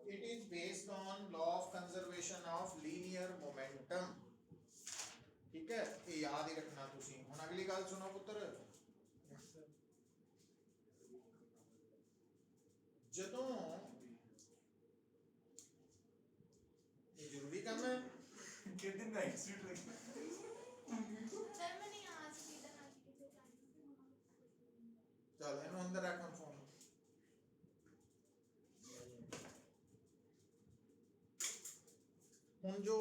It is based on law of conservation of linear momentum। ठीक है, ये याद ही रखना तुसी। हुण अगली गल सुनो पुत्र, जदों ये जरूरी काम है किस दिन नाइट सूट लगी सर मैंने आज की तरह किसी चल इन्हों अंदर रख फोन। हुण जो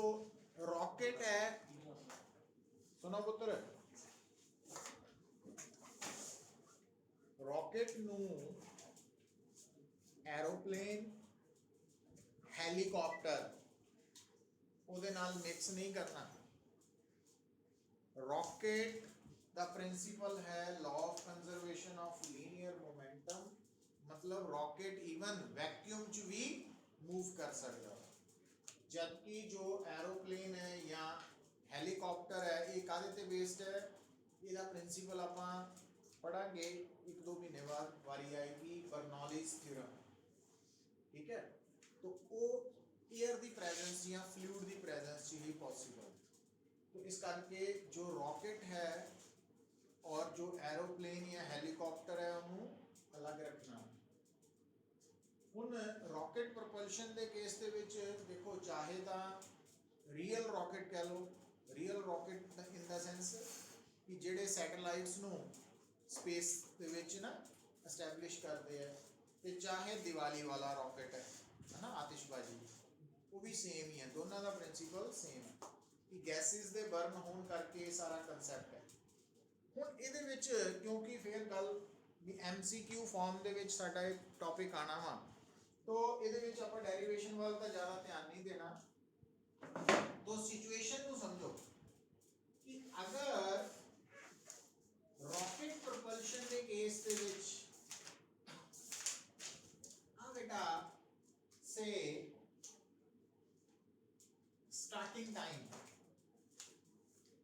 रॉकेट है, सुनो पुत्र, रॉकेट नू एरोप्लेन हेलीकॉप्टर ਉਹਦੇ ਨਾਲ मिक्स नहीं करना। रॉकेट द प्रिंसिपल है law of conservation of linear momentum, मतलब रॉकेट इवन वैक्यूम च भी मूव कर सकता है। जबकि जो एरोप्लेन है या हेलीकॉप्टर है ये काहदे ते बेस्ड है, इसका प्रिंसिपल आप पढ़ांगे एक दो महीने बाद, वारी आएगी बर्नौलीज थ्योरम। ठीक है, तो वो एयर की प्रेजेंस या फ्लूइड की प्रेजेंस ही पॉसिबल। तो इस करके जो रॉकेट है और जो एरोप्लेन या हेलीकॉप्टर है उन्होंने अलग रखना। हुण रॉकेट प्रपल्शन के केस के विच देखो, चाहे तो रियल रॉकेट कह लो, real rocket in the sense कि जेडे सैटेलाइट्स नू स्पेस दे विच ना एस्टैबलिश करते हैं, तो चाहे दिवाली वाला रॉकेट है ना, आतिशबाजी, वो भी सेम ही है, दोनों का प्रिंसिपल सेम है कि गैसेस दे बर्न होने करके सारा कंसैप्ट है। हुण इहदे विच क्योंकि फिर गल भी MCQ फॉर्म दे विच साडा एक टॉपिक आना वा, तो इहदे विच आपां डेरिवेशन वाल तां ज़्यादा ध्यान नहीं देना। तो सिचुएशन को समझो कि अगर रॉकेट प्रपल्शन के केस दे विच बेटा से स्टार्टिंग टाइम,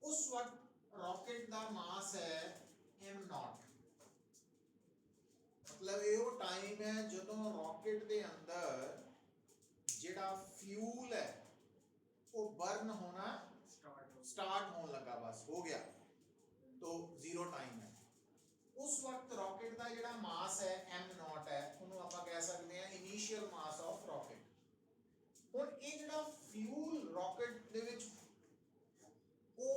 उस वक्त रॉकेट का मास है m0, मतलब ये वो टाइम है जो रॉकेट के अंदर जिहड़ा फ्यूल है वो बर्न होना स्टार्ट होने लगा, बस हो गया, तो जीरो टाइम है। उस वक्त रॉकेट का जिहड़ा मास है m0 है, उन्होंने आप कह सकते हैं इनिशियल मास ऑफ रॉकेट। हुण ये जिहड़ा फ्यूल रॉकेट दे विच वो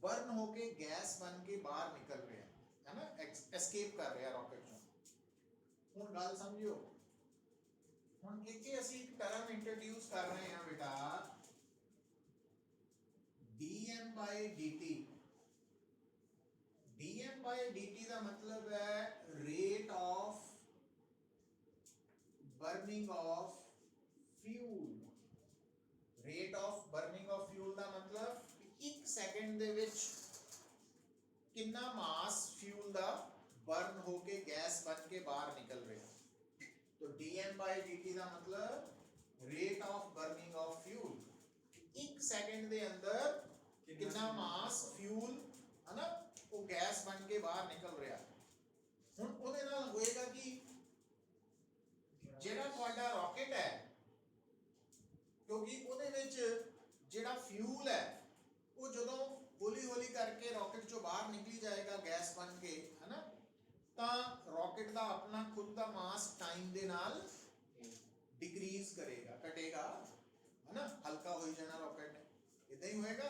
बर्न होके गैस बन के बाहर निकल रहा है ना, एस्केप कर रहा रॉकेट चों। हुण गल समझियो, हुण इत्थे असीं एक टर्म इंट्रोड्यूस कर रहे हैं बेटा, dm/dt। dm/dt का मतलब है rate of burning of fuel. Rate of burning of fuel का मतलब एक सेकंड दे विच कितना मास फ्यूल दा बर्न होके गैस बन के बाहर निकल रहा। तो dm/dt का मतलब rate of burning of fuel, एक सेकंड दे अंदर कितना मास फ्यूल है ना वो गैस बन के बाहर निकल रहा। हुण उहदे नाल होएगा कि जेड़ा तुहाडा रॉकेट है, क्योंकि उहदे विच जेड़ा फ्यूल है वो जदों हौली हौली करके रॉकेट चो बाहर निकली जाएगा गैस बन के, है ना, तो रॉकेट का अपना खुद का मास टाइम दे नाल डिक्रीज करेगा, घटेगा, है ना, हल्का हो जाना रॉकेट ने। इदा ही होएगा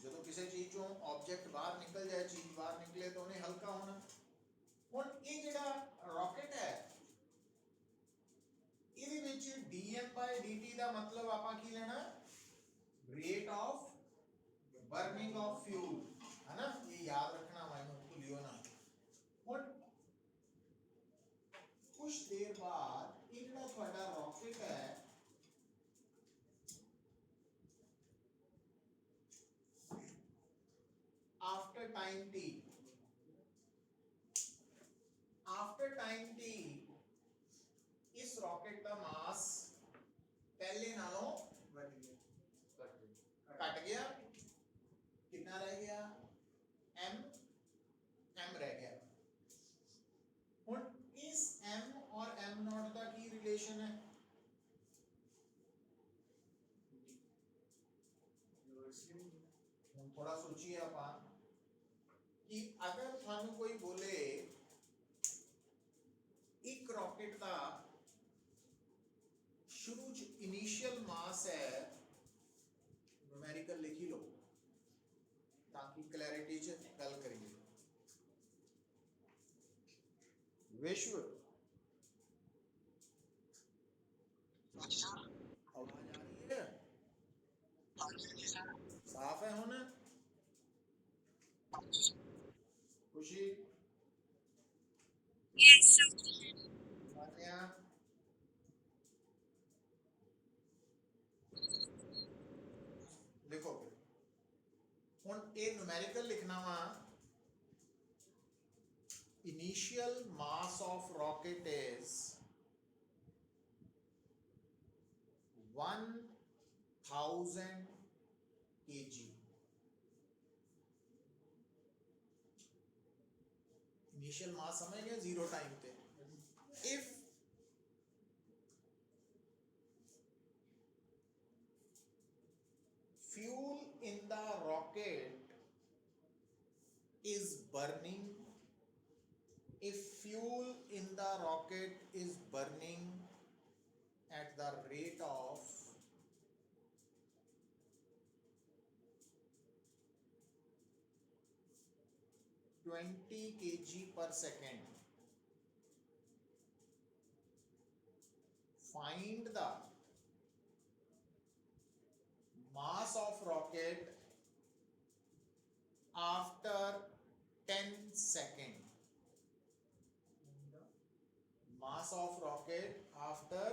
जो किसी चीज चो ऑब्जेक्ट बाहर निकल जाए, चीज बाहर निकले तो उन्हें हल्का होना। हुण ये जिहड़ा रॉकेट है इहदे विच dm/dt का मतलब आपां की लेना, rate of burning of fuel, है ना, ये याद रखना, मैं भूलियो ना। हुण कुछ देर बाद ये जिहड़ा तुहाडा रॉकेट है after time t, after time t इस रॉकेट का मास पहले नालों घट गया, कितना रह गया m रह गया। हुण इस m और m0 का की रिलेशन है, थोड़ा सोचिए आप कि अगर थानू कोई बोले एक रॉकेट का शुरू च इनिशियल मास है, न्यूमेरिकल लिखी लो ताकि क्लैरिटी च गल करिए। विश्व आवाज आ रही है? साफ है हुन? खुशी सानिया लिखो हुन ये न्यूमेरिकल लिखना वा। Initial mass of rocket is 1000 kg। Initial mass समझ गए, जीरो टाइम पे। If fuel in the rocket is burning, if fuel in the rocket is burning at the rate of 20 kg per second, find the mass of rocket after 10 second, mass of rocket after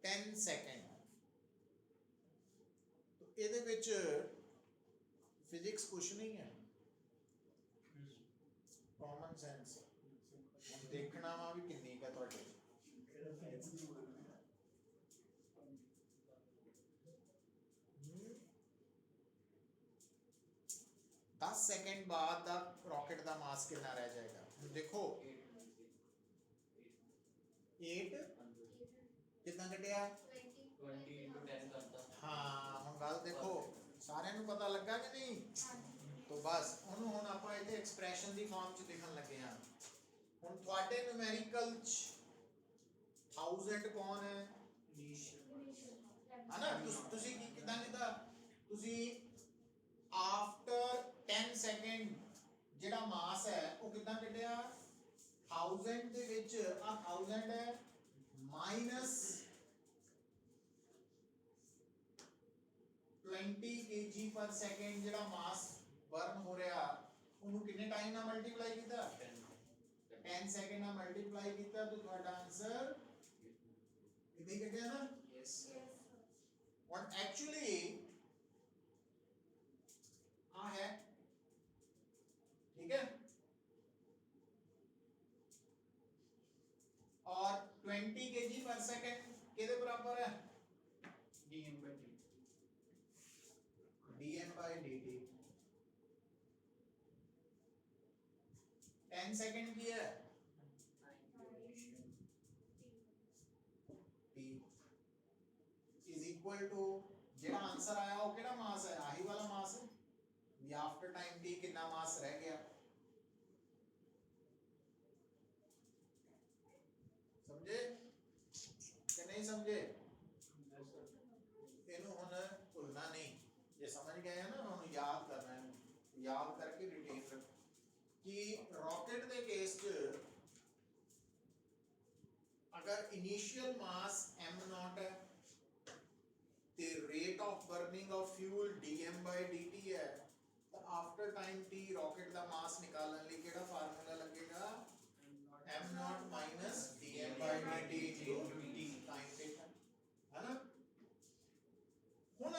10 second। तो ਇਹਦੇ ਵਿੱਚ physics कुछ नहीं है, common sense. हम देखना वा भी किन्नी का ਤੁਹਾਡੇ 10 सेकंड बाद दा रॉकेट का मास कितना रह जाएगा? देखो 8 कितना घटिया 20 into 10 करता। हाँ हम गल देखो सारे ਨੂੰ पता लगा कि नहीं? तो बस ਉਹਨੂੰ ਹੁਣ ਆਪਾਂ ਇੱਥੇ ਐਕਸਪ੍ਰੈਸ਼ਨ ਦੀ ਫਾਰਮ ਚ ਲਿਖਣ ਲੱਗੇ ਹਾਂ। ਹੁਣ ਤੁਹਾਡੇ ਨੂਮੈਰੀਕਲ ਚ 1000 ਕੌਣ ਹੈ? ਹੈ ਨਾ? ਤੁਸੀਂ ਕੀ ਕਿਦਾਂ ਕੀਤਾ? ਤੁਸੀਂ ਆਫਟਰ 10 ਸੈਕਿੰਡ ਜਿਹੜਾ ਮਾਸ ਹੈ ਉਹ ਕਿਦਾਂ ਕੱਢਿਆ? 1000 ਦੇ ਵਿੱਚ ਆ 1000 ਹੈ ਮਾਈਨਸ 20 kg per second ਜਿਹੜਾ ਮਾਸ ਬਰਨ ਹੋ ਰਿਹਾ ਉਹਨੂੰ ਕਿੰਨੇ ਟਾਈਮ ਨਾਲ ਮਲਟੀਪਲਾਈ ਕੀਤਾ? 10 ਸੈਕਿੰਡ ਨਾਲ ਮਲਟੀਪਲਾਈ ਕੀਤਾ ਤਾਂ ਤੁਹਾਡਾ ਆਨਸਰ ਕਿੰਨੇ ਕੱਢਿਆ ਨਾ? Yes. और एक्चुअली आ है, ठीक है? और 20 kg per second किधर बराबर है? dm by dt। dm by dt 10 second की है t is equal to जेड़ा आंसर आया वो केड़ा मास है? आही वाला मास है ये आफ्टर टाइम t कितना मास रह गया? समझे कि नहीं समझे? इन्हों हुन भूलना नहीं, ये समझ गए हैं ना? हुन याद करना है, याद करके रिटेन रख कि रॉकेट दे केस च अगर इनिशियल मास m0 है ते rate of burning of fuel dm by dt है तो आफ्टर टाइम t रॉकेट दा मास निकालने लिए केड़ा फार्मूला लगेगा? m0 minus dm by dt into t time taken, है ना? हुन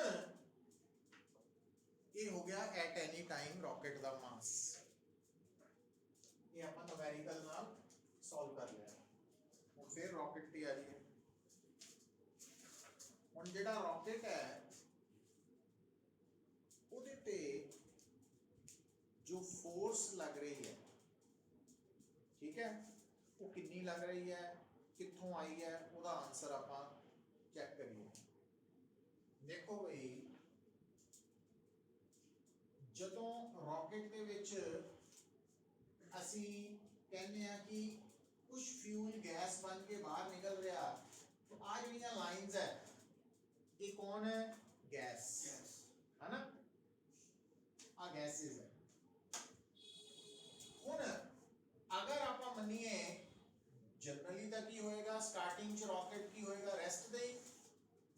ये हो गया एट एनी टाइम रॉकेट दा मास, ये अपन न्यूमेरिकल नाल सॉल्व कर लिया। हुन फिर रॉकेट दी आ रही है। हुन जेड़ा रॉकेट है ਉਹਦੇ ਤੇ जो फोर्स लग रही है, ठीक है, वो कितनी लग रही है, कित्थों आई है, ਉਹਦਾ आंसर ਆਪਾਂ चेक करिए। देखो भाई ਜਦੋਂ ਰॉकेट ਦੇ ਵਿੱਚ ਅਸੀਂ ਕਹਿੰਦੇ ਆ ਕਿ ਕੁਝ ਫਿਊਲ ਗੈਸ ਬਣ ਕੇ ਬਾਹਰ ਨਿਕਲ ਰਿਹਾ, तो आ ਜਿਹੜੀਆਂ ਲਾਈਨਸ ਹੈ ਇਹ ਕੌਣ ਹੈ? ਗੈਸ है ना, आ गैसेस है। ਹੁਣ ਅਗਰ ਆਪਾਂ ਮੰਨੀਏ ਜਨਰਲੀ ਤਾਂ ਕੀ ਹੋਏਗਾ, ਸਟਾਰਟਿੰਗ ਚ ਰॉकेट ਕੀ ਹੋਏਗਾ, ਰੈਸਟ ਦੇ,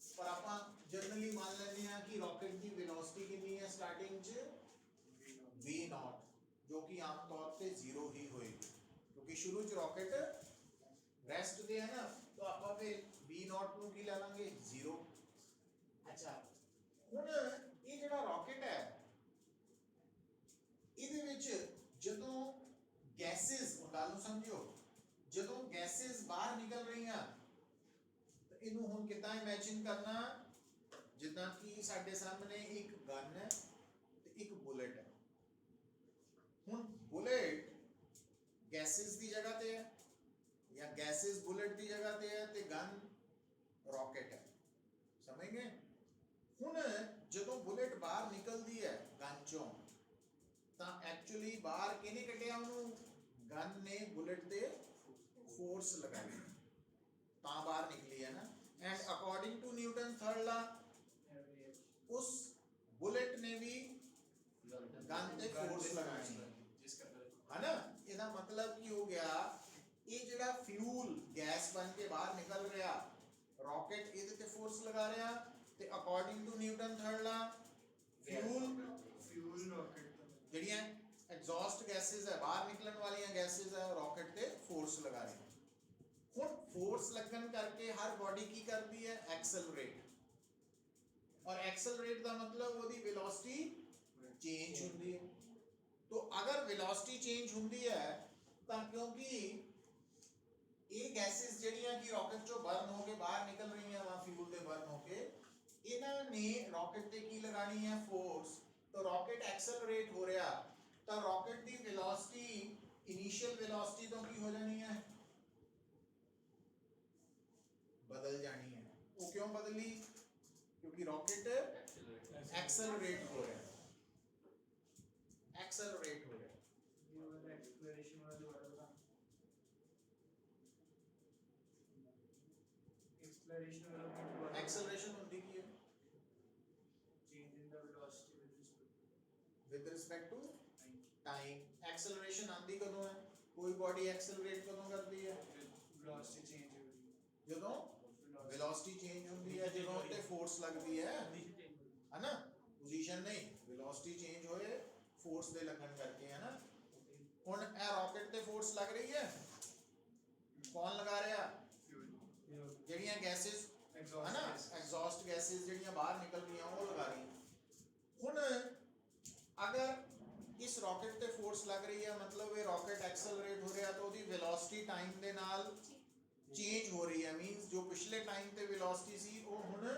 ਪਰ ਆਪਾਂ ਜਨਰਲੀ ਮੰਨ ਲੈਂਦੇ ਆ ਕਿ ਰॉकेट ਦੀ ਵੈਲੋਸਿਟੀ ਕਿੰਨੀ ਹੈ ਸਟਾਰਟਿੰਗ ਚ v नॉट, जो कि आम तौर पे 0 ही होएगी क्योंकि शुरू च रॉकेट रेस्ट दे है ना, तो ਆਪਾਂ ਫਿਰ v नॉट ਨੂੰ ਕੀ ਲੈ ਲਾਂਗੇ 0। ਅੱਛਾ ਹੁਣ ਇਹ ਜਿਹੜਾ ਰॉकेट ਹੈ ਇਹਦੇ ਵਿੱਚ ਜਦੋਂ ਗੈसेस, ਗੱਲ ਨੂੰ ਸਮਝਿਓ, ਜਦੋਂ ਗੈसेस ਬਾਹਰ ਨਿਕਲ ਰਹੀਆਂ ਤਾਂ ਇਹਨੂੰ ਹੁਣ ਕਿੱਦਾਂ ਇਮੇਜਿਨ ਕਰਨਾ, ਜਿੱਦਾਂ ਕਿ ਸਾਡੇ ਸਾਹਮਣੇ ਇੱਕ ਗਨ ਹੈ ਤੇ ਇੱਕ ਬੁਲਟ ਹੈ। ਹੁਣ ਬੁਲਟ ਗੈसेस ਦੀ ਜਗ੍ਹਾ ਤੇ ਹੈ ਜਾਂ ਗੈसेस ਬੁਲਟ ਦੀ ਜਗ੍ਹਾ ਤੇ ਹੈ ਤੇ ਗਨ ਰॉकेट ਹੈ, ਸਮਝ ਗਏ? ਹੁਣ ਜਦੋਂ ਬੁਲਟ ਬਾਹਰ ਨਿਕਲਦੀ ਹੈ ਗਨ ਚੋਂ ਤਾਂ ਐਕਚੁਅਲੀ ਬਾਹਰ ਕਿਹਨੇ ਕੱਢਿਆ ਉਹਨੂੰ? ਗਨ ਨੇ ਬੁਲਟ ਤੇ ਫੋਰਸ ਲਗਾਈ ਤਾਂ ਬਾਹਰ ਨਿਕਲੀ ਹੈ ਨਾ। And according to Newton third law ਉਸ ਬੁਲਟ ਨੇ ਵੀ ਗਨ ਤੇ ਫੋਰਸ ਲਗਾਈ है ना। ਇਹਦਾ ਮਤਲਬ ਕੀ ਹੋ ਗਿਆ, ਇਹ ਜਿਹੜਾ ਫਿਊਲ ਗੈਸ ਬਣ ਕੇ ਬਾਹਰ ਨਿਕਲ ਰਿਹਾ, ਰॉकेट ਇਹਦੇ ਤੇ ਫੋਰਸ ਲਗਾ ਰਿਹਾ ਤੇ ਅਕੋਰਡਿੰਗ ਟੂ ਨਿਊਟਨ ਥਰਡ ਲਾ ਫਿਊਲ ਰॉकेट ਜਿਹੜੀਆਂ ਐਗਜ਼ੌਸਟ ਗੈसेस ਹੈ, ਬਾਹਰ ਨਿਕਲਣ ਵਾਲੀਆਂ ਗੈसेस ਹੈ, ਰॉकेट ਤੇ ਫੋਰਸ ਲਗਾ ਰਹੀ ਹੈ। ਹੁਣ ਫੋਰਸ ਲੱਗਣ ਕਰਕੇ ਹਰ ਬਾਡੀ ਕੀ ਕਰਦੀ ਹੈ? ਐਕਸਲਰੇਟ, ਔਰ ਐਕਸਲਰੇਟ ਦਾ ਮਤਲਬ ਉਹਦੀ ਵੈਲੋਸਿਟੀ ਚੇਂਜ ਹੁੰਦੀ ਹੈ। तो अगर वेलोसिटी चेंज ਹੁੰਦੀ ਹੈ ਤਾਂ ਕਿਉਂਕਿ ਇਹ ਗੈसेस ਜਿਹੜੀਆਂ ਕਿ ਰॉकेट ਚੋਂ ਬਰਨ ਹੋ ਕੇ ਬਾਹਰ ਨਿਕਲ ਰਹੀਆਂ ਵਾ ਫਿਊਲ ਦੇ ਬਰਨ ਹੋ ਕੇ, ਇਹਨਾਂ ਨੇ ਰॉकेट ਤੇ ਕੀ ਲਗਾਣੀ ਹੈ? ਫੋਰਸ। ਤਾਂ ਰॉकेट ਐਕਸਲਰੇਟ ਹੋ ਰਿਹਾ ਤਾਂ रॉकेट ਦੀ ਵੈਲੋਸਿਟੀ ਇਨੀਸ਼ੀਅਲ ਵੈਲੋਸਿਟੀ ਤੋਂ ਕੀ ਹੋ ਜਾਣੀ ਹੈ? ਬਦਲ ਜਾਣੀ ਹੈ। ਉਹ ਕਿਉਂ ਬਦਲੀ? ਕਿਉਂਕਿ रॉकेट एक्सेलरेट हो रहा है, एक्सेलरेट हो रहा है। ये वाला एक्सप्लोरेशन वाला बड़ा एक्सप्लोरेशन वाला एक्सेलरेशन होती है change in the velocity with respect to time. Acceleration आंदी कदों है? कोई बॉडी एक्सेलरेट कदों करती है? वेलोसिटी चेंज हो रही है, ਜਦੋਂ वेलोसिटी चेंज ਹੁੰਦੀ ਹੈ, ਜਦੋਂ ਤੇ ਫੋਰਸ ਲੱਗਦੀ ਹੈ है ना। पोजीशन नहीं, वेलोसिटी चेंज होए फोर्स दे लगन करके, है ना। हुन ए रॉकेट ते फोर्स लग रही है, कौन लगा रहा? जेड़ियां गैसेस है ना, एग्जॉस्ट गैसेस जेड़ियां बाहर निकल रही हैं वो लगा रही हैं। हुन अगर इस रॉकेट ते फोर्स लग रही है मतलब ये रॉकेट एक्सेलरेट हो रहा तो ओदी वेलोसिटी टाइम दे नाल चेंज हो रही है, मींस जो पिछले टाइम ते वेलोसिटी सी वो हुन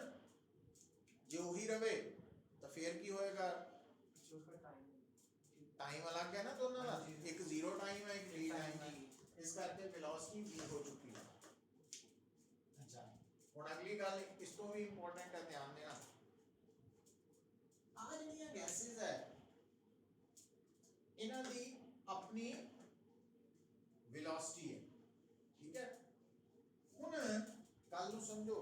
जे वही रहे तो फिर की होएगा? टाइम अलग है ना दोनों का, एक जीरो टाइम है एक टी टाइम है, इस करके वेलोसिटी v हो चुकी है। अच्छा हुन अगली गल इस तो भी इंपॉर्टेंट है, ध्यान देना। आ ਜਿਹੜੀਆਂ ਗੈसेस है ਇਹਨਾਂ ਦੀ ਆਪਣੀ वेलोसिटी है, ठीक है। ਹੁਣ ਗੱਲ ਨੂੰ ਸਮਝੋ,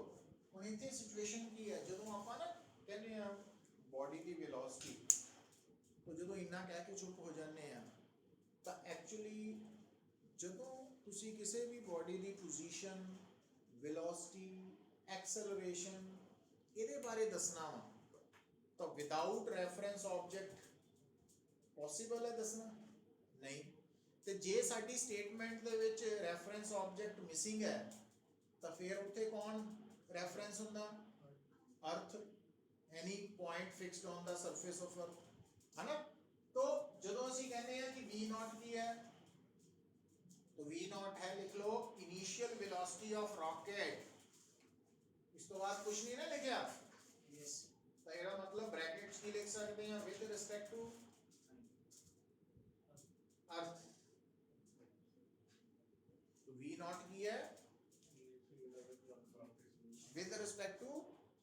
ਹੁਣ ਇੱਥੇ ਸਿਚੁਏਸ਼ਨ ਕੀ ਹੈ, ਜਦੋਂ ਆਪਾਂ ਨਾ ਕਹਿੰਦੇ ਆ ਬੋਡੀ ਦੀ वेलोसिटी, तो ਜਦੋਂ ਇੰਨਾ ਕਹਿ ਕੇ ਚੁੱਪ ਹੋ ਜਾਂਦੇ ਆ ਤਾਂ ਐਕਚੁਅਲੀ ਜਦੋਂ ਤੁਸੀਂ ਕਿਸੇ ਵੀ ਬੋਡੀ ਦੀ ਪੋਜੀਸ਼ਨ, ਵੈਲੋਸਿਟੀ, ਐਕਸਲਰੇਸ਼ਨ ਇਹਦੇ ਬਾਰੇ ਦੱਸਣਾ ਵਾ ਤਾਂ ਵਿਦਆਊਟ ਰੈਫਰੈਂਸ ਆਬਜੈਕਟ ਪੋਸੀਬਲ ਹੈ ਦੱਸਣਾ? ਨਹੀਂ। ਤੇ ਜੇ ਸਾਡੀ ਸਟੇਟਮੈਂਟ ਦੇ ਵਿੱਚ ਰੈਫਰੈਂਸ ਆਬਜੈਕਟ ਮਿਸਿੰਗ ਹੈ ਤਾਂ ਫਿਰ ਉੱਥੇ ਕੌਣ ਰੈਫਰੈਂਸ ਹੁੰਦਾ? Earth, any point fixed on the surface of earth, है ना। तो ਜਦੋਂ ਅਸੀਂ ਕਹਿੰਦੇ ਆ ਕਿ v नॉट ਕੀ ਹੈ तो v नॉट है, लिख लो इनिशियल वेलोसिटी ऑफ रॉकेट, इस तो बाद कुछ नहीं ना लिखा? यस। तो ਇਹਦਾ मतलब ब्रैकेट्स की लिख सकते हैं विद रिस्पेक्ट टू अर्थ। तो v नॉट की है विद रिस्पेक्ट टू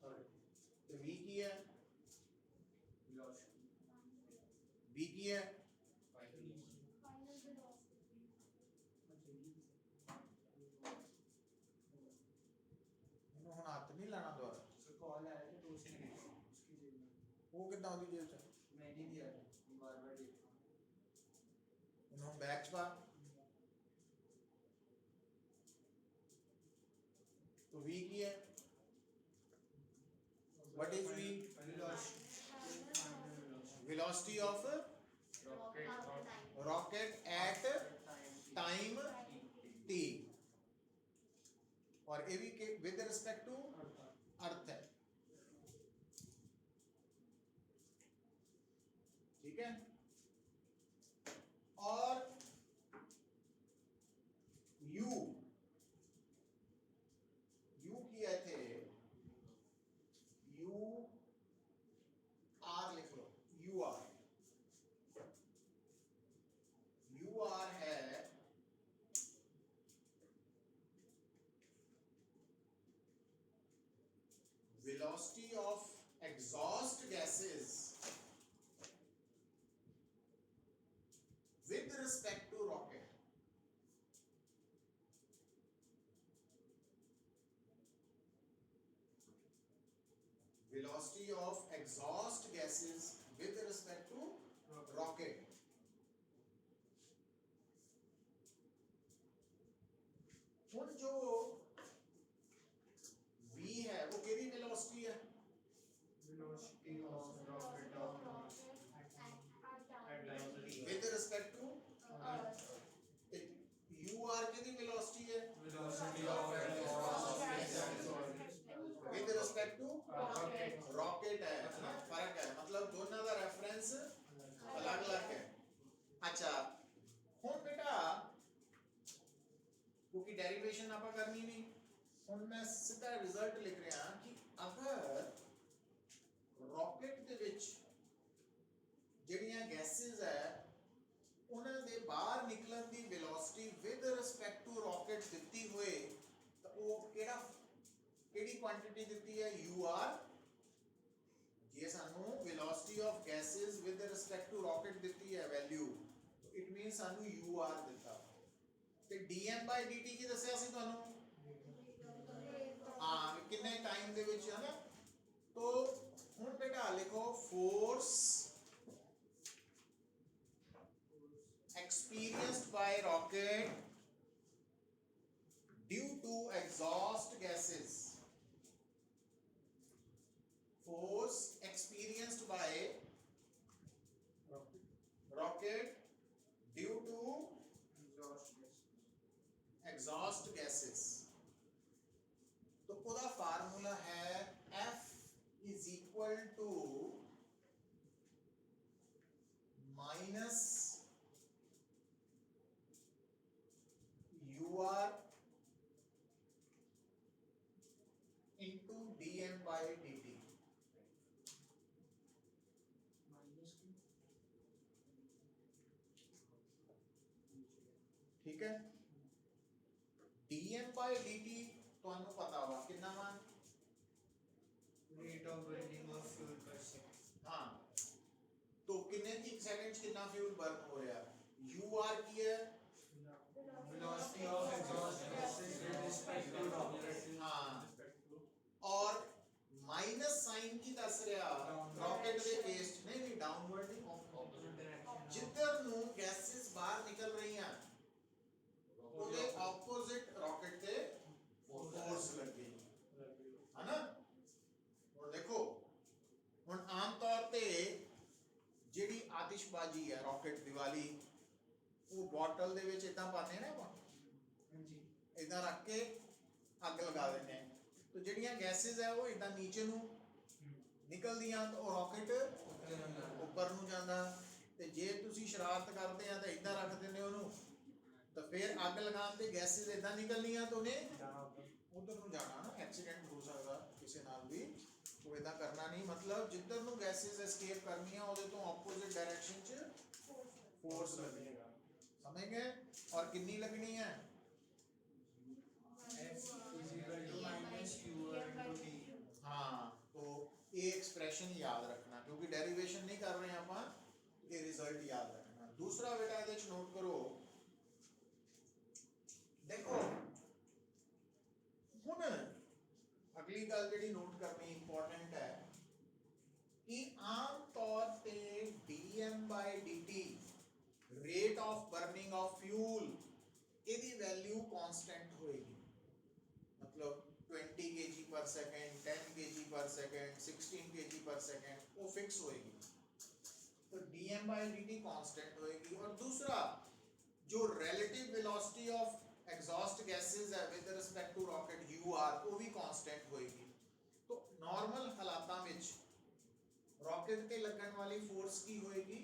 अर्थ, तो v की है की है ਇਹਨੂੰ ਹੁਣ ਹੱਥ ਨਹੀਂ ਲਾਣਾ ਦੁਆਰਾ कॉल आया था तो उसने उसकी जेब में ਉਹ ਕਿੱਦਾਂ ਉਹਦੀ ਜੇਬ ਚ मैं नहीं दिया था बार-बार देखा ਇਹਨੂੰ ਹੁਣ ਬੈਗ ਚ ਪਾ तो v की है what is v velocity of rocket at time t और ये भी with respect to अर्थ है ठीक है और u किए थे u r लिख लो u r है velocity of exhaust gases with respect to rocket velocity of exhaust gases with respect to rocket ਹੁਣ जो v है वो केदी वेलोसिटी है velocity of rocket at time with respect to u r केदी velocity है velocity of with respect to rocket है ना फर्क है मतलब दोनों का रेफरेंस अलग अलग है अच्छा ਹੁਣ बेटा क्योंकि डेरिवेशन आपा करनी नहीं ਹੁਣ मैं सीधा रिजल्ट लिख रहा कि अगर रॉकेट ਦੇ ਵਿੱਚ ਜਿਹੜੀਆਂ ਗੈसेस ਹੈ ਉਹਨਾਂ ਦੇ ਬਾਹਰ ਨਿਕਲਣ ਦੀ velocity with respect to rocket ਦਿੱਤੀ ਹੋਏ ਤਾਂ ਉਹ ਕਿਹੜੀ ਕੁਆਂਟੀਟੀ ਦਿੱਤੀ ਹੈ ur ਜੇ ਸਾਨੂੰ velocity of gases with respect to rocket ਦਿੱਤੀ ਹੈ ਵੈਲਿਊ ਇਟ ਮੀਨਸ ਸਾਨੂੰ ur ਦਿੱਤਾ ਤੇ dm/dt ਕੀ ਦੱਸਿਆ ਸੀ ਤੁਹਾਨੂੰ हाँ कितने टाइम दे विच है ना तो हुन बेटा लिखो force experienced by rocket due to exhaust gases force experienced by rocket due to exhaust gases तो उसका फार्मूला है F is equal to minus ur into dm/dt ठीक है dm/dt ਤੁਹਾਨੂੰ ਪਤਾ ਵਾ ਕਿੰਨਾ ਵਾ rate of burning of fuel per second हाँ तो कितने सेकंड कितना फ्यूल बर्न हो रहा है ur की है velocity of exhaust gases with respect to rocket हाँ और माइनस साइन की दस रहा रॉकेट ਦੇ ਕੇਸ ਚ ਨਹੀਂ ਡਾਊਨਵਰਡ ਨਹੀਂ opposite direction ਜਿੱਧਰ ਨੂੰ ਗੈसेस ਬਾਹਰ ਨਿਕਲ ਰਹੀਆਂ ਉਹਦੇ ਆਪੋਜ਼ਿਟ ਰॉकेट ਤੇ फोर्स लगी है ना और देखो ਹੁਣ ਆਮ ਤੌਰ ਤੇ ਜਿਹੜੀ ਆਤਿਸ਼ਬਾਜ਼ੀ ਹੈ ਰॉकेट ਦੀਵਾਲੀ ਉਹ ਬੋਟਲ ਦੇ ਵਿੱਚ ਇਦਾਂ ਪਾਉਂਦੇ ਨੇ ਆਪਾਂ ਹਾਂਜੀ ਇਦਾਂ ਰੱਖ ਕੇ ਅੱਗ ਲਗਾ ਦਿੰਦੇ ਆ तो ਜਿਹੜੀਆਂ ਗੈसेस ਹੈ ਉਹ ਇਦਾਂ ਨੀਚੇ ਨੂੰ ਨਿਕਲਦੀਆਂ ਤਾਂ ਉਹ ਰॉकेट ਉੱਪਰ ਨੂੰ ਜਾਂਦਾ ਤੇ ਜੇ ਤੁਸੀਂ ਸ਼ਰਾਰਤ ਕਰਦੇ ਆ ਤਾਂ ਇਦਾਂ ਰੱਖ ਦਿੰਦੇ ਉਹਨੂੰ ਤਾਂ ਫਿਰ ਅੱਗ ਲਗਾਉਣ ਤੇ ਗੈसेस ਇਦਾਂ ਨਿਕਲਣੀਆਂ ਤਾਂ ਉਹਨੇ ਉਧਰ ਨੂੰ ਜਾਣਾ ਨਾ ਐਕਸੀਡੈਂਟ ਹੋ ਸਕਦਾ ਕਿਸੇ ਨਾਲ ਵੀ ਉਹ ਇਦਾਂ ਕਰਨਾ ਨਹੀਂ ਮਤਲਬ ਜਿੱਧਰ ਨੂੰ ਗੈसेस ਐਸਕੇਪ ਕਰਨੀਆਂ ਉਹਦੇ ਤੋਂ ਆਪੋਜ਼ਿਟ ਡਾਇਰੈਕਸ਼ਨ 'ਚ फोर्स लगेगा समझ गए और कितनी लगनी है F is equal to minus ur into d हाँ तो ये एक्सप्रेशन याद रखना क्योंकि डेरिवेशन नहीं कर रहे हैं अपन ये रिजल्ट रिजल्ट याद रखना। दूसरा बेटा ਇਹਦੇ ਚ ਨੋਟ ਕਰੋ, देखो ਹੁਣ ਅਗਲੀ ਗੱਲ ਜਿਹੜੀ ਨੋਟ ਕਰਨੀ ਇੰਪੋਰਟੈਂਟ ਹੈ कि आम तौर पे dm/dt rate of burning of fuel ਇਹਦੀ वैल्यू कांस्टेंट होएगी, मतलब 20 kg per second, 10 kg per second, 16 kg per second वो फिक्स होएगी, तो dm/dt कांस्टेंट होएगी। और दूसरा जो relative velocity of exhaust gases है with respect to rocket ur वो भी कांस्टेंट होएगी। तो नॉर्मल हालातां विच रॉकेट ते लगन वाली फोर्स की होएगी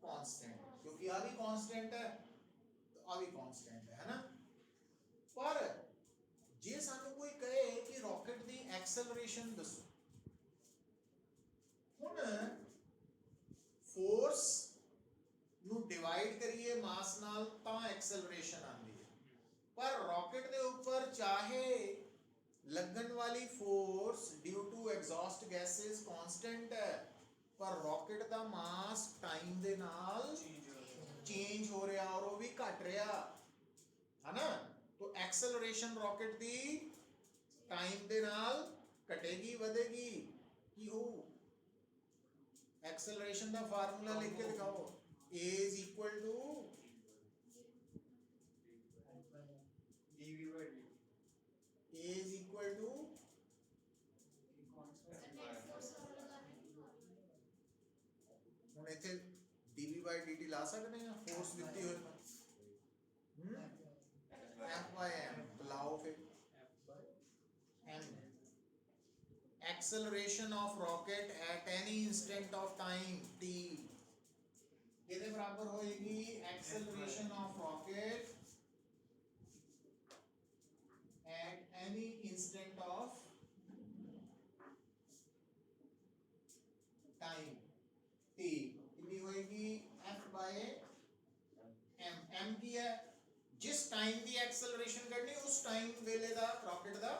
कांस्टेंट, क्योंकि आ भी कांस्टेंट है तो आ भी कांस्टेंट है ना। पर जे सानू कोई कहे कि रॉकेट दी एक्सेलरेशन दसो, हुन फोर्स नु डिवाइड करिए मास नाल तां एक्सेलरेशन आंदी है, पर रॉकेट दे ऊपर चाहे लगन वाली force due to exhaust gases constant है, पर रॉकेट दा मास टाइम दे नाल चेंज हो रहा और वो भी घट रहा है ना। तो एक्सेलरेशन रॉकेट दी टाइम दे नाल घटेगी बढ़ेगी की हो। एक्सेलरेशन दा फार्मूला लिख के दिखाओ, a is equal to a is equal to ਹੁਣ ਇੱਥੇ dv/dt ਲਾ ਸਕਦੇ ਹਾਂ, ਫੋਰਸ ਦਿੱਤੀ ਹੋਈ f/m ਲਾਓ ਫਿਰ m acceleration of rocket at any instant of time t ਇਹਦੇ ਬਰਾਬਰ ਹੋਏਗੀ acceleration of rocket at any instant of time t कितनी होएगी f/m। m की है जिस टाइम की एक्सेलरेशन करनी उस टाइम वेले दा रॉकेट दा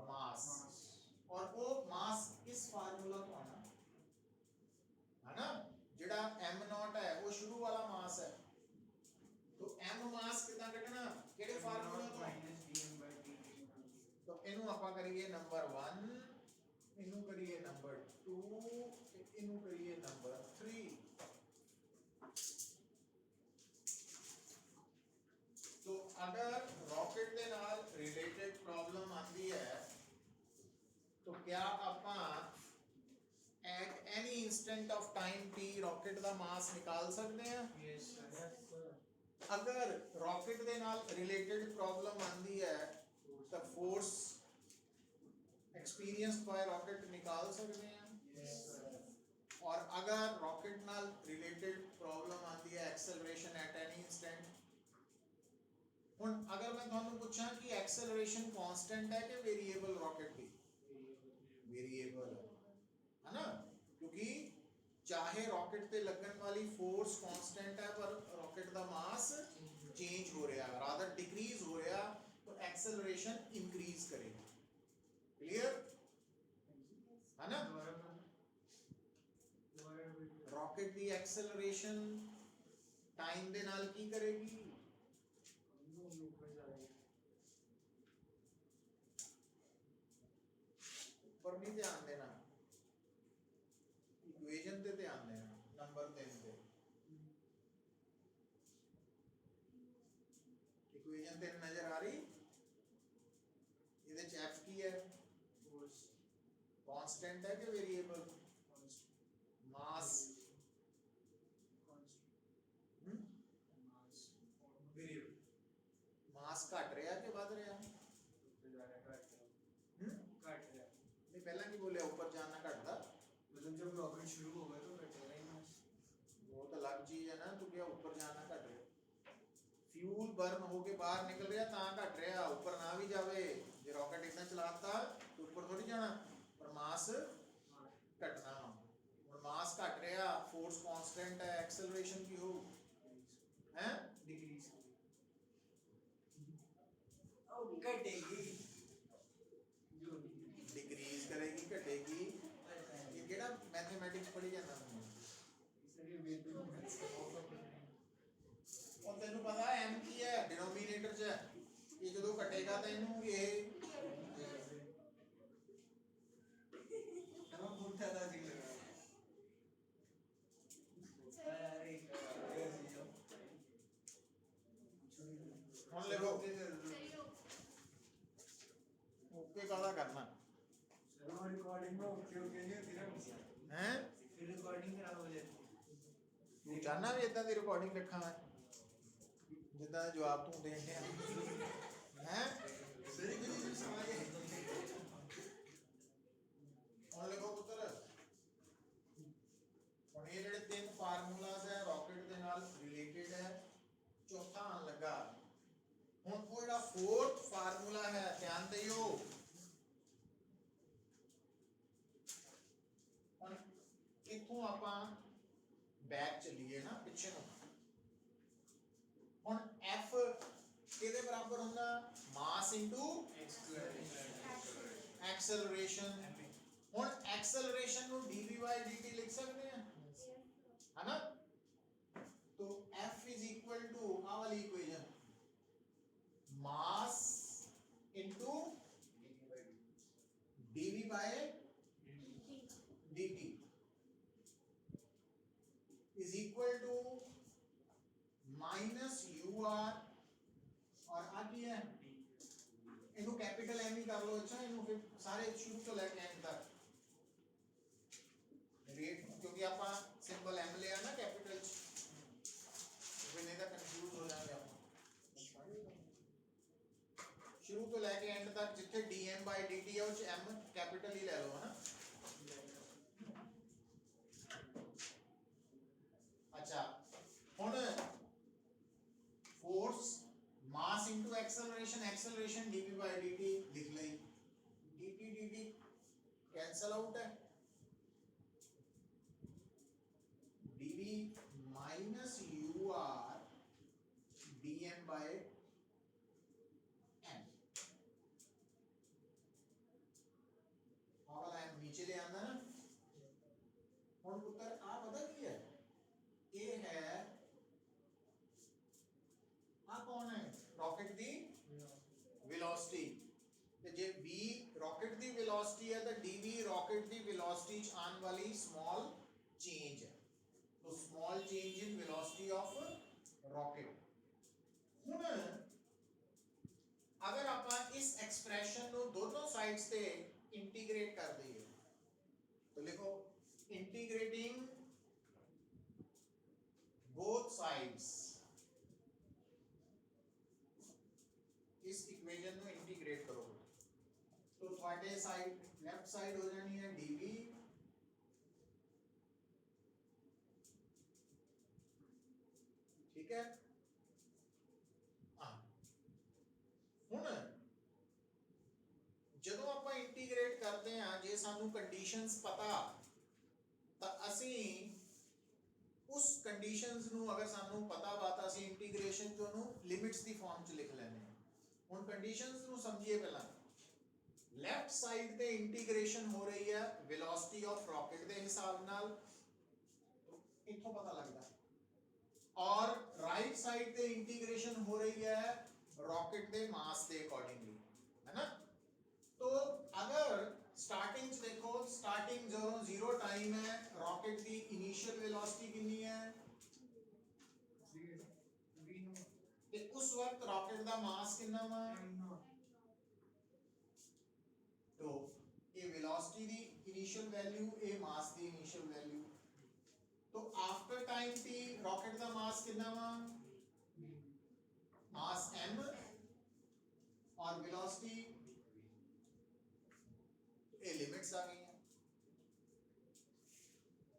मास, और वो मास इस फार्मूला तो आना है ना, जेड़ा m0 है वो शुरू वाला मास है, तो m मास कितना कटना केड़े फार्मूला तो, तो इनु आपा करिए नंबर 1, इनु करिए नंबर 2, इनु करिए नंबर 3। तो अगर रॉकेट दे नाल रिलेटेड प्रॉब्लम आती है तो क्या आपा at any instant of time t rocket दा मास निकाल सकते हैं? Yes, sir. अगर रॉकेट दे नाल रिलेटेड प्रॉब्लम आंदी है तो फोर्स एक्सपीरियंस्ड बाय रॉकेट निकाल सकते हैं। Yes, sir. और अगर रॉकेट नाल रिलेटेड प्रॉब्लम आंदी है एक्सेलरेशन एट एनी इंस्टेंट, हुन अगर मैं ਤੁਹਾਨੂੰ ਪੁੱਛਾਂ कि एक्सेलरेशन कांस्टेंट है कि वेरिएबल रॉकेट की? वेरिएबल है ना, क्योंकि चाहे रॉकेट पे लगन वाली फोर्स कांस्टेंट है पर रॉकेट दा मास चेंज हो रहा है, रादर डिक्रीज हो रहा, तो एक्सेलरेशन इंक्रीज करेगी। क्लियर है ना। रॉकेट दी एक्सेलरेशन टाइम दे नाल की करेगी? पर नहीं ध्यान देना, इक्वेशन पे ध्यान देना नंबर 3 पे। इक्वेशन 3 नजर आ रही? ਇਹਦੇ ਚ f ਕੀ है? कांस्टेंट है कि वेरिएबल? मास वेरिएबल। मास घट रहा कि बढ़ रहा? नहीं पहला की बोले ऊपर जाना घटदा, मतलब जब रॉकेट शुरू होगा तो घटेगा ही मास, वो तो अलग चीज है ना। तू क्या ऊपर जाना घट रहा, फ्यूल बर्न होके बाहर निकल रहा ता घट रहा, ऊपर ना भी जावे जे रॉकेट इतना चलाता तो ऊपर थोड़ी जाना, पर मास घटना। और मास घट रहा, फोर्स कांस्टेंट है, एक्सेलरेशन की हो है डिक्रीज घटेगी, डिक्रीज करेगी घटेगी। ये केड़ा मैथमेटिक्स पढ़ी जाना तुम? सर ये वेट ਜਦੋਂ ਕਟੇਗਾ ਤਾਂ ਇਹਨੂੰ ਇਹ ਹੁਣ ਲਿਖੋ ਓਕੇ ਕਾਹਦਾ ਕਰਨਾ रिकॉर्डिंग में ओके ओके नहीं होती ना ਹੈ फिर रिकॉर्डिंग खराब हो जाती ਤੂੰ ਚਾਹਨਾ ਵੀ ਇਦਾਂ ਦੀ ਰਿਕਾਰਡਿੰਗ ਰੱਖਾਂ ਮੈਂ ਜਿੱਦਾਂ ਦੇ ਜਵਾਬ ਤੂੰ ਦੇਣ ਡਿਆ ਹੈ सही भी समझ गए ਹੁਣ ਲਿਖੋ ਪੁੱਤਰ ਹੁਣ ਇਹ ਜਿਹੜੇ ਤਿੰਨ ਫਾਰਮੂਲਾਜ਼ ਹੈ ਰਾਕਟ ਦੇ ਨਾਲ ਰਿਲੇਟਡ ਹੈ ਚੌਥਾ ਆਉਣ ਲੱਗਾ ਹੁਣ ਉਹ ਜਿਹੜਾ ਫੋਰਥ ਫਾਰਮੂਲਾ ਹੈ ਧਿਆਨ ਦਿਓ ਹੁਣ ਇੱਥੋਂ ਆਪਾਂ ਬੈਕ ਚੱਲੀਏ ਨਾ ਪਿੱਛੇ ਨੂੰ ਹੁਣ F ਕਿਹਦੇ ਬਰਾਬਰ ਹੁੰਦਾ ਮਾਸ ਇਨਟੂ ਐਕਸਲਰੇਸ਼ਨ ਹੁਣ ਐਕਸਲਰੇਸ਼ਨ ਨੂੰ dv/dt ਲਿਖ ਸਕਦੇ ਹਾਂ है ना तो F is equal to आ वाली equation mass into dv by dt is equal to minus ur और आ ਕੀ ਹੈ ਇਹਨੂੰ कैपिटल M ही कर लो अच्छा ਇਹਨੂੰ फिर सारे शुरू ਤੋਂ ਲੈ ਕੇ end तक रेट क्योंकि आप सिंबल M लिया ना कैपिटल फिर नहीं तो कंफ्यूज हो जाएंगे आप शुरू तो लेके एंड तक जिथे dm/dt है उस M कैपिटल ही ले लो है ना अच्छा हुन force mass into acceleration acceleration dv/dt लिख लई dt कैंसिल आउट है dv minus ur dm by n और m नीचे ले आना ना और पुत्र आ पता की है ये है आ कौन है रॉकेट दी वेलोसिटी ते जे v रॉकेट दी वेलोसिटी है तो dv रॉकेट दी वेलोसिटी च आने वाली स्मॉल चेंज है तो small change in velocity of rocket ਹੁਣ अगर आप इस एक्सप्रेशन को दोनों साइड्स से इंटीग्रेट कर दइए तो लिखो इंटीग्रेटिंग बोथ साइड्स इस इक्वेशन को इंटीग्रेट करो तो थोड़े साइड लेफ्ट साइड हो जानी है dv ठीक है ਹੁਣ ਜਦੋਂ ਆਪਾਂ ਇੰਟੀਗ੍ਰੇਟ ਕਰਦੇ ਹਾਂ ਜੇ ਸਾਨੂੰ ਕੰਡੀਸ਼ਨਸ ਪਤਾ ਤਾਂ ਅਸੀਂ ਉਸ ਕੰਡੀਸ਼ਨਸ ਨੂੰ ਅਗਰ ਸਾਨੂੰ ਪਤਾ ਵਾ ਤਾਂ ਅਸੀਂ ਇੰਟੀਗ੍ਰੇਸ਼ਨ ਚ ਉਹਨੂੰ ਲਿਮਿਟਸ ਦੀ ਫਾਰਮ ਚ ਲਿਖ ਲੈਂਦੇ ਹਾਂ ਹੁਣ ਕੰਡੀਸ਼ਨਸ ਨੂੰ ਸਮਝੀਏ ਪਹਿਲਾਂ ਲੈਫਟ ਸਾਈਡ ਤੇ ਇੰਟੀਗ੍ਰੇਸ਼ਨ ਹੋ ਰਹੀ ਹੈ ਵੈਲੋਸਿਟੀ ਆਫ ਰਾਕਟ ਦੇ ਹਿਸਾਬ ਨਾਲ ਇੱਥੋਂ ਪਤਾ ਲੱਗਦਾ और राइट साइड पे इंटीग्रेशन हो रही है रॉकेट के मास के अकॉर्डिंगली है ना तो अगर स्टार्टिंग देखो स्टार्टिंग जो 0 टाइम है रॉकेट की इनिशियल वेलोसिटी कितनी है ते उस वक्त रॉकेट का मास कितना वा तो ये वेलोसिटी दी इनिशियल वैल्यू ये मास दी इनिशियल वैल्यू तो आफ्टर टाइम t रॉकेट का मास कितना वा मास m और वेलोसिटी ये लिमिट्स आ गई हैं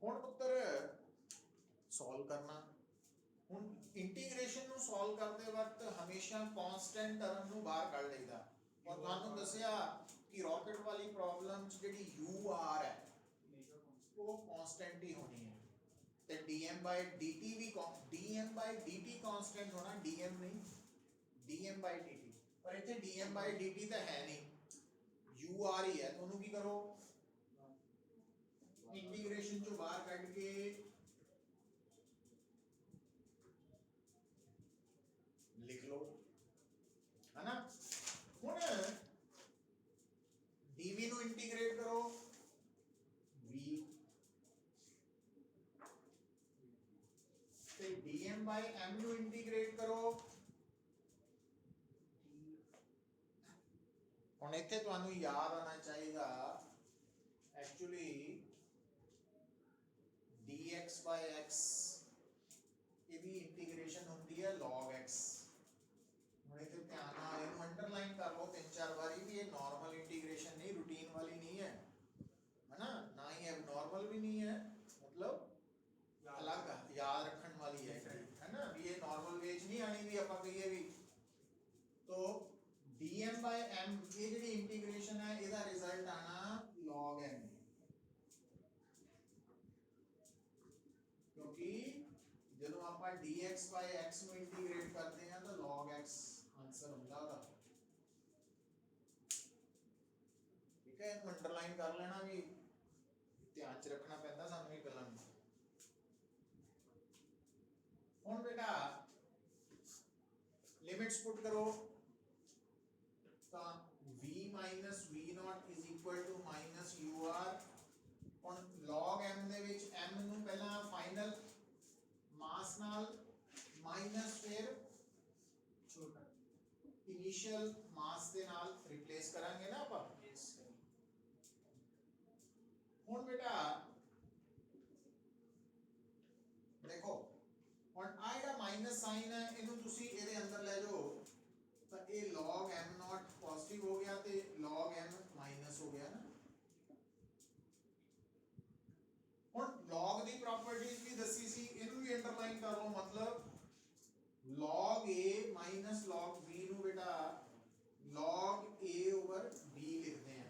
हुन पुत्र सॉल्व करना हुन इंटीग्रेशन नु सॉल्व करते वक्त हमेशा कांस्टेंट टर्म नु बाहर कढ लईदा और ਤੁਹਾਨੂੰ ਦੱਸਿਆ कि रॉकेट वाली प्रॉब्लम ਜਿਹੜੀ ur है वो कांस्टेंट ही होनी है तो dm/dt भी dm/dt कांस्टेंट होना dm नहीं dm/dt पर इतने dm/dt तो है नहीं ur ही है तो उन्होंने की करो इंटीग्रेशन जो बाहर काट के लिख लो है ना dm/m ਨੂੰ ਇੰਟੀਗ੍ਰੇਟ ਕਰੋ। ਹੁਣ ਇੱਥੇ ਤੁਹਾਨੂੰ ਯਾਦ ਆਣਾ ਚਾਹੀਦਾ ਐਕਚੁਅਲੀ dx/x ਇਹਦੀ ਇੰਟੀਗ੍ਰੇਸ਼ਨ ਹੁੰਦੀ ਹੈ log x। ਹੁਣ ਇੱਥੇ ਧਿਆਨ ਨਾਲ ਇਹਨੂੰ ਅੰਡਰਲਾਈਨ ਕਰ ਲਓ ਤਿੰਨ ਚਾਰ ਵਾਰੀ ਵੀ ਇਹ ਨਾਰਮਲ ਇੰਟੀਗ੍ਰੇਸ਼ਨ ਨਹੀਂ, ਰੂਟੀਨ ਵਾਲੀ ਨਹੀਂ ਹੈ, है ना, ना ही एबनॉर्मल भी नहीं है, मतलब अलग याद रखने वाली है ना, भी ये नॉर्मल वेज नहीं आनी भी अपन कहिए भी। तो dm/m ये ਜਿਹੜੀ इंटीग्रेशन है ਇਹਦਾ रिजल्ट आना log m, क्योंकि ਜਦੋਂ ਆਪਾਂ dx/x ਨੂੰ ਇੰਟੀਗ੍ਰੇਟ ਕਰਦੇ ਹਾਂ ਤਾਂ log x ਆਨਸਰ ਹੁੰਦਾ ਉਹਦਾ। ਠੀਕ ਹੈ, ਇਹਨੂੰ ਅੰਡਰਲਾਈਨ ਕਰ ਲੈਣਾ ਵੀ ਧਿਆਨ ਚ ਰੱਖਣਾ ਪੈਂਦਾ ਸਾਨੂੰ ਇਹ ਗੱਲਾਂ ਨੂੰ। ਹੁਣ ਬੇਟਾ ਲਿਮਿਟਸ ਪੁੱਟ ਕਰੋ ਤਾਂ v - v0 =-ur। ਹੁਣ log m ਦੇ ਵਿੱਚ m ਨੂੰ ਪਹਿਲਾਂ ਫਾਈਨਲ ਮਾਸ ਨਾਲ ਮਾਈਨਸ ਫਿਰ ਛੋਟਾ ਇਨੀਸ਼ੀਅਲ ਮਾਸ ਦੇ ਨਾਲ ਰਿਪਲੇਸ ਕਰਾਂਗੇ ਨਾ ਆਪਾਂ। ਹੁਣ ਬੇਟਾ ਦੇਖੋ ਹੁਣ ਆ ਜਿਹੜਾ ਮਾਈਨਸ ਸਾਈਨ ਹੈ ਇਹਨੂੰ ਤੁਸੀਂ ਇਹਦੇ ਅੰਦਰ ਲੈ ਜਾਓ ਤਾਂ ਇਹ log m0 ਪੋਜ਼ਿਟਿਵ ਹੋ ਗਿਆ ਤੇ log m ਮਾਈਨਸ ਹੋ ਗਿਆ ਨਾ। ਹੁਣ log ਦੀ ਪ੍ਰੋਪਰਟੀਜ਼ ਵੀ ਦੱਸੀ ਸੀ, ਇਹਨੂੰ ਵੀ ਅੰਡਰਲਾਈਨ ਕਰ ਲਓ, ਮਤਲਬ log a minus log b ਨੂੰ ਬੇਟਾ log a ਓਵਰ b ਲਿਖਦੇ ਆ।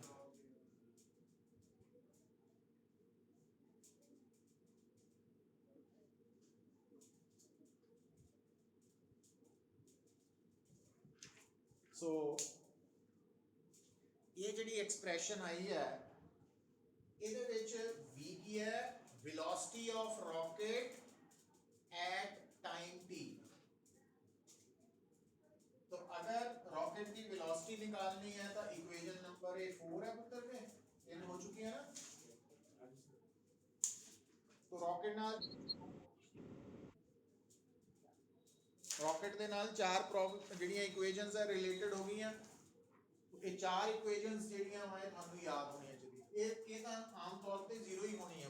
ਸੋ ਇਹ ਜਿਹੜੀ ਐਕਸਪ੍ਰੈਸ਼ਨ ਆਈ ਹੈ ਇਹਦੇ ਵਿੱਚ v ਕੀ ਹੈ, velocity of rocket at time t। तो अगर रॉकेट की वेलोसिटी निकालनी है तो इक्वेशन नंबर 4 है पुत्र में ये हो चुकी है ना। तो रॉकेट ਦੇ ਨਾਲ ਚਾਰ ਪ੍ਰੋਬਲਮ ਜਿਹੜੀਆਂ ਇਕੁਏਸ਼ਨਸ ਹੈ ਰਿਲੇਟਡ ਹੋ ਗਈਆਂ। ਇਹ ਚਾਰ ਇਕੁਏਸ਼ਨਸ ਜਿਹੜੀਆਂ ਮੈਂ ਤੁਹਾਨੂੰ ਯਾਦ ਹੋਣੀਆਂ ਚਾਹੀਦੀਆਂ। ਇਹ ਤਾਂ ਆਮ ਤੌਰ ਤੇ ਜ਼ੀਰੋ ਹੀ ਹੋਣੀ ਹੈ,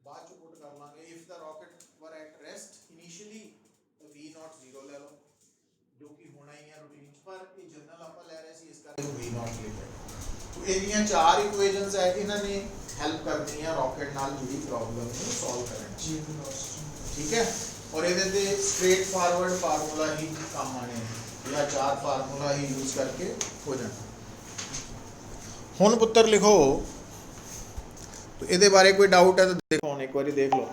ਬਾਅਦ ਚ ਪੁੱਟ ਕਰ ਲਾਂਗੇ। If the rocket were at rest initially तो v0 0 ਲੈ ਲਓ जो कि होना ही है रूटीन ਚ, पर ਇਹ ਜਨਰਲ ਆਪਾਂ ਲੈ ਰਹੇ ਸੀ ਇਸ ਕਰਕੇ v0 ਲਿਖਿਆ। तो ਇਹਦੀਆਂ ਚਾਰ ਇਕੁਏਸ਼ਨਸ ਹੈ, ਇਹਨਾਂ ਨੇ ਹੈਲਪ ਕਰਨੀ ਹੈ ਰॉकेट ਨਾਲ ਜੁੜੀ ਪ੍ਰੋਬਲਮ ਨੂੰ ਸੋਲਵ ਕਰਨ ਚ। ਠੀਕ ਹੈ, और ਇਹਦੇ ਤੇ स्ट्रेट फॉरवर्ड फार्मूला ही काम आने हैं या चार फार्मूला ही यूज करके हो जाना। ਹੁਣ ਪੁੱਤਰ ਲਿਖੋ तो ਇਹਦੇ ਬਾਰੇ ਕੋਈ डाउट है तो देखो एक बार देख लो।